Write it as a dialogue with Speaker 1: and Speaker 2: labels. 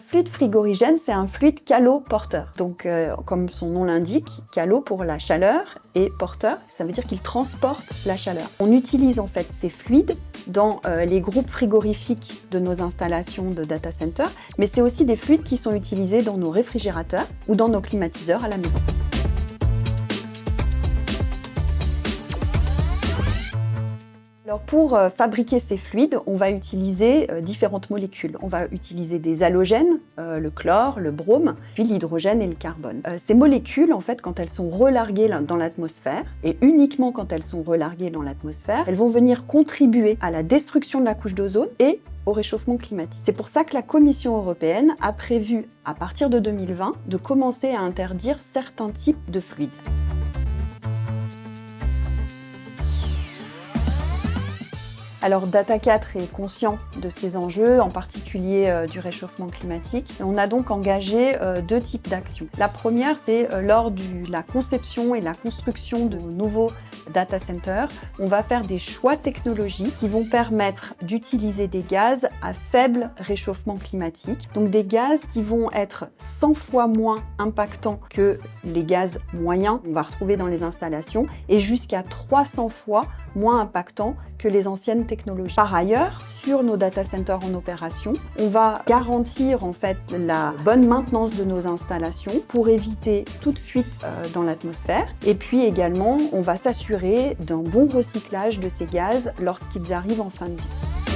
Speaker 1: fluide frigorigène, c'est un fluide caloporteur. Donc, comme son nom l'indique, calo pour la chaleur et porteur, ça veut dire qu'il transporte la chaleur. On utilise en fait ces fluides dans les groupes frigorifiques de nos installations de data center, mais c'est aussi des fluides qui sont utilisés dans nos réfrigérateurs ou dans nos climatiseurs à la maison. Alors pour fabriquer ces fluides, on va utiliser différentes molécules. On va utiliser des halogènes, le chlore, le brome, puis l'hydrogène et le carbone. Ces molécules, en fait, quand elles sont relarguées dans l'atmosphère, et uniquement quand elles sont relarguées dans l'atmosphère, elles vont venir contribuer à la destruction de la couche d'ozone et au réchauffement climatique. C'est pour ça que la Commission européenne a prévu, à partir de 2020, de commencer à interdire certains types de fluides. Alors Data 4 est conscient de ces enjeux, en particulier du réchauffement climatique. On a donc engagé deux types d'actions. La première, c'est lors de la conception et la construction de nouveaux data centers, on va faire des choix technologiques qui vont permettre d'utiliser des gaz à faible réchauffement climatique. Donc des gaz qui vont être 100 fois moins impactants que les gaz moyens qu'on va retrouver dans les installations et jusqu'à 300 fois moins impactants que les anciennes technologies. Par ailleurs, sur nos data centers en opération, on va garantir en fait la bonne maintenance de nos installations pour éviter toute fuite dans l'atmosphère. Et puis également, on va s'assurer d'un bon recyclage de ces gaz lorsqu'ils arrivent en fin de vie.